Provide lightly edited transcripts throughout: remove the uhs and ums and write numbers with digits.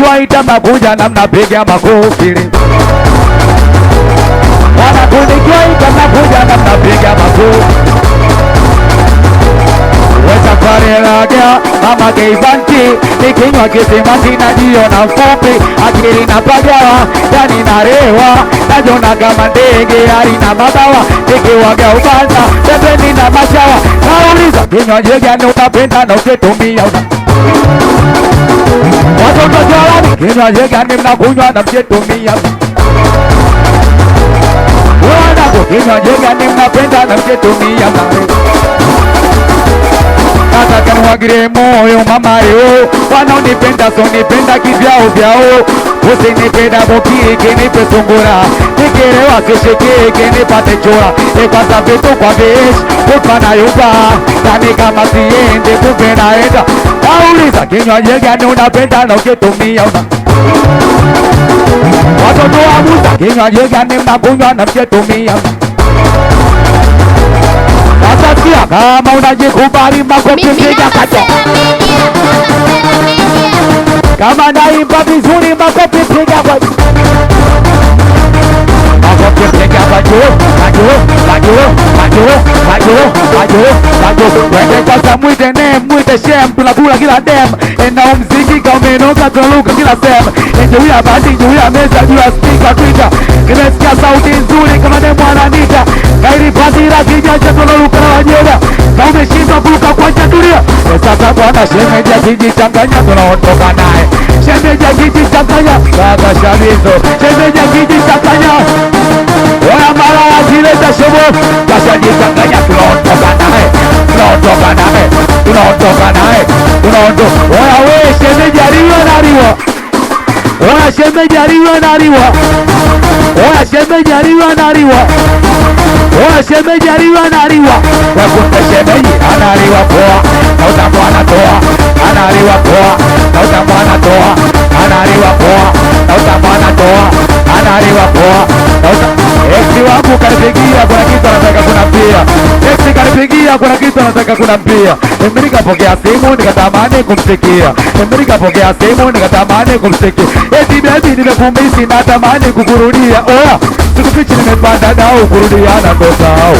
nikiwaita mnakuja na mnapiga makofi. Wanangu nikiwaita mnakuja na mnapiga makofi. Weza farelaga mama geivanti, nikinywa kisimati najiona mfupi, akili na pagawa, ndani narewa, najona kama ndege halina mabawa, nikiwaga ubanda, pembeni na mashawa. Nauliza kinywaji gani unapenda na ukitumia watoto jwalani, kinywaji gani mnakunywa na mkitumia? Wanangu kinywaji gani mnapenda na mkitumia? Nataka niwagire moyo mama yo, wanaonipenda so nipenda kivyao vyao. Usinipenda bokiki nipe sungura, nikirewa sishikiki nipate chora. Kwanza vitu kwa vishi kupana yuba, nani kama siende kumbe naenda. Nauliza kinywaji gani unapenda na ukitumia watoto wa Musa, kinywaji gani mnakunywa na mkitumia? Nasikia kama unajikubali makofi piga kato. Kama naimba vizuri makofi piga kwa makofi piga kwa juu, kwa juu, kwa juu, kwa juu, kwa juu, kwa juu, kwa juu. Wende kwanza mwite shem, tunakula kila dem. Ena mziki kaumenoka tunaluka kila sem. Juu ya bandi, juu ya meza, juu ya speaker Twitter. Nimesikia sauti nzuri kama demu ananita. Kairi pasira kijaja tunaluka na wajeda. Na umeshindwa kuruka kwa chatulia. Sasa bwana shemeji akijichanganya tunaondoka naye. Shemeji akijichanganya kaka shalizo. Shemeji akijichanganya oya mara azileta shobo. Kasha jichanganya tunaondoka naye. Tunaondoka naye. Tunaondoka naye. Tunaondoka. Oya we shemeji aliwa na aliwa. Oya shemeji aliwa na aliwa. Oya shemeji aliwa na aliwa. Oya shemeji aliwa na aliwa. Wakumbe shemeji analiwa poa, na utamu anatoa. Analiwa poa, na utamu anatoa. Analiwa poa, na utamu anatoa. Analiwa poa, na utamu. Eksi wangu kanipigia kuna kitu anataka kunambia. Eksi kanipigia kuna kitu anataka kunambia. Mimi nikapokea simu nikatamani kumsikia. Mimi nikapokea simu nikatamani kumsikia. Eti baby nimekumisi natamani kukurudia. Oya sikufichi nimepanda dau kurudiana ndo sawa.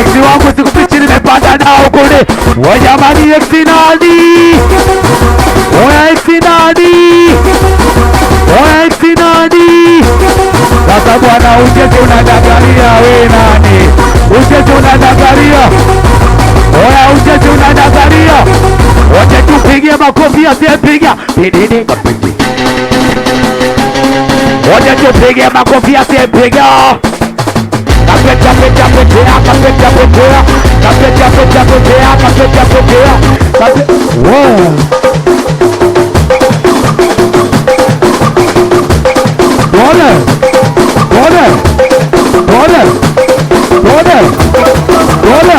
Eksi wangu sikufichi nimepanda dau kule. Wajamani eksi nani? Oya eksi nani? Oya eksi nani? Sasa bwana ucheze unadagaria we nani? Ucheze unadagaria. Oya ucheze unadagaria. Wote tupigie makofi asiyepiga. Pidini kapigi. Wote tupige makofi asiyepiga. Kapeta peta peta kapeta peta. Kapeta peta peta kapeta peta. Wow. Bora. Bora. Bora. Bora. Bora.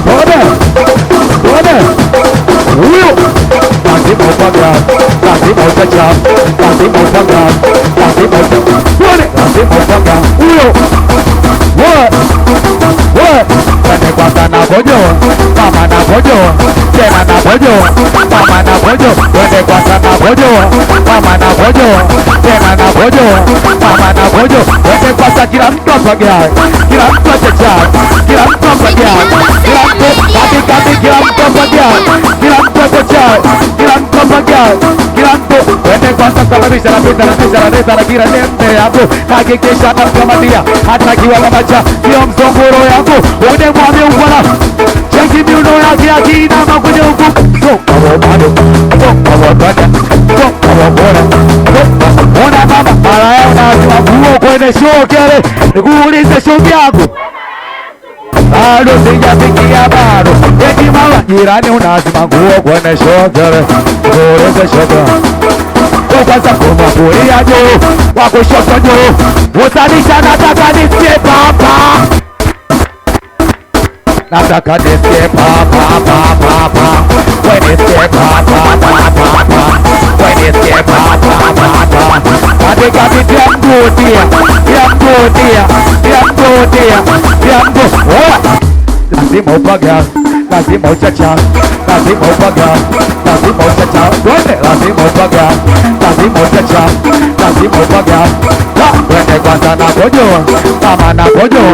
Bora. Bora. Uyo. Kasi mopaga. Kasi mopaga. Kasi mopaga. Kasi mopaga. Bora. Kasi mopaga. Uyo. What? What? Kane kwanza na bojo. Mama na bojo. Tena na bojo. Mama na bojo. Kane kwanza na bojo. Mama na bojo. Tena na bojo. Mama na bojo. Kane kwanza kila mtu apagea. Kila mtu achecha. Kila mtu apagea. Kila mtu katikati kila mtu apagea. Kila mtu achecha. Kila mtu apagea. Kila mtu kane kwanza sababisha na pesa na pesa na pesa na kila nembe hapo. Hakikisha namkamatia hata kiwa na macha. Sio msongoro yangu. Wode mwame ungwana. Cheki miuno yake akina makuja huku. Ona mama mara yao na tuabuo kwenye show kele. Nikuulize show yangu. Bado sijafikia bado. Eti mama jirani unazima nguo kwenye show kele. Nikuulize show yangu. Kwa kwanza kuma kulia juu. Kwa kushoto juu. Usanisha nataka nisikie papa. Nataka nisikie papa papa. When nisikie papa papa. When nisikie papa papa. Katika vitu ya mgodia. Ya mgodia. Ya mgodia. Ya mgodia. Lazima upaga. lazima uchacha, lazima upaga, lazima uchacha, twende, lazima upaga, lazima uchacha, lazima upaga. Twende kwanza na kojo, mama na kojo,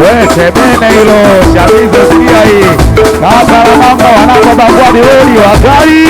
wete bene hilo shabizo sikia hii. Kaka na mama wanapobagua miweli wakali.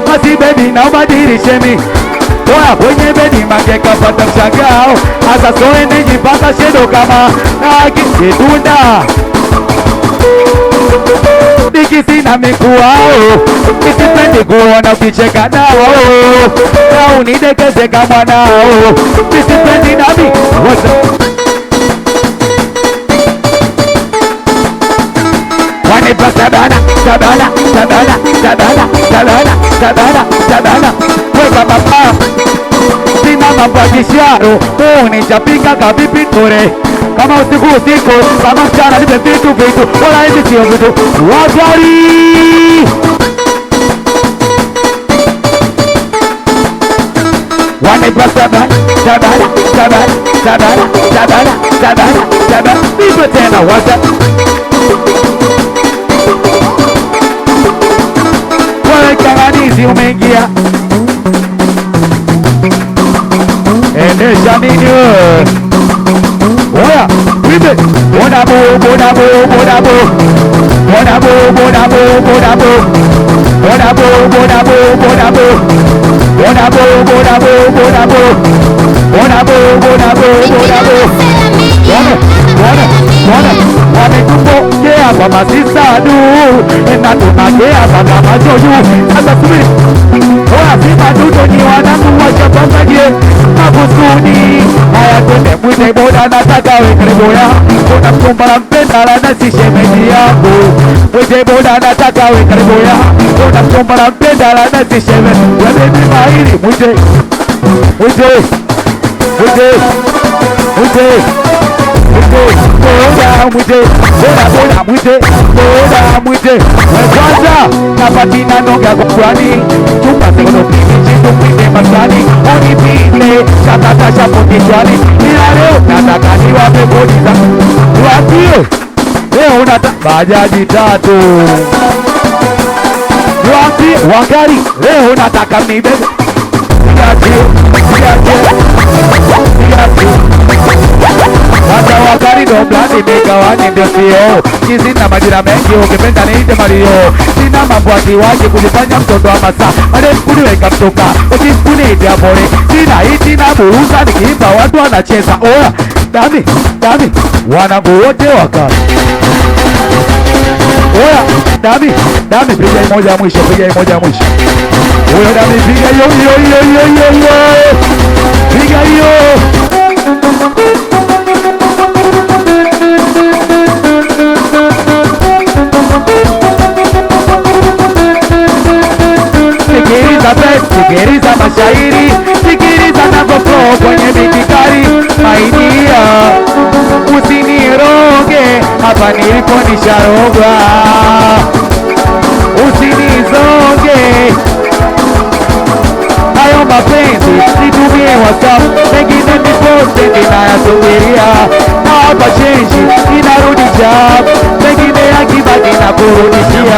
Masi baby naomba dirisheni Oya kwenye bedi mageka pata mshangao Asa soe nijipaka shedo kama Kitunda Niki sina mikuao Nisipendi kuona ukicheka nao Na unidekeze kama nao Nisipendi nami Wanipa sabana, sabana, sabana, sabana, sabana, sabana, sabana. Weka baba sina mambo ya kisharo unichapika kavipi tore kama usiku kama mchana nipe vitu wala hizi sio vitu wagari. Wanipa sabana, sabana, sabana, sabana, sabana, sabana, sabana. Nipe tena waza Kanganizi umeingia endesha nini oya wibe bonabo bonabo bonabo bonabo bonabo bonabo bonabo bonabo bonabo bonabo bonabo bonabo bonabo bonabo bonabo wamekupokea kwa masisadu na tunakea mpaka majoju. Sasa subiri, oya Simba Dudu ni wanangu washapangaje makusudi. Haya twende mwite boda nataka we karibu ya kuna mkumbala mpenda la nasi shemeji yangu. Mwite boda nataka we karibu ya kuna mkumbala mpenda la nasi shemeji. Wabebe mahiri mwite mwite mwite mwite boda mwite boda mwite boda mwite kwanza napatina nonga kukwani chupa sekono pili chitu mwite masani unipile katata shapo kichwani ila leo nataka niwape bodi za wapie leo unata bajaji tatu wapie wagari leo nataka mibebe Hata wakari ndo blani migawani ndio sio Kizi na majira mengi ukipenda niite Mario Sina mambo akiwaji kujifanya mtoto wa masaa Made kuniweka mtoka ukikuniite apore Sina iti na buruza nikiimba watu wanacheza Oya dami dami wanangu wote wakari Oya dami dami piga imoja ya mwisho piga imoja ya mwisho Oya dami piga yo yo yo yo yo yo piga yo Sikiriza mashairi, sikiriza navoflow kwenye mikikari Maidia, usiniroge, hapa nilipo nisharogwa Usinizonge, hayo mapenzi, nitumie WhatsApp Mengine niposte, ninayasubiria Na hapa change, inarudi job Mengine yakibaki na kurudishia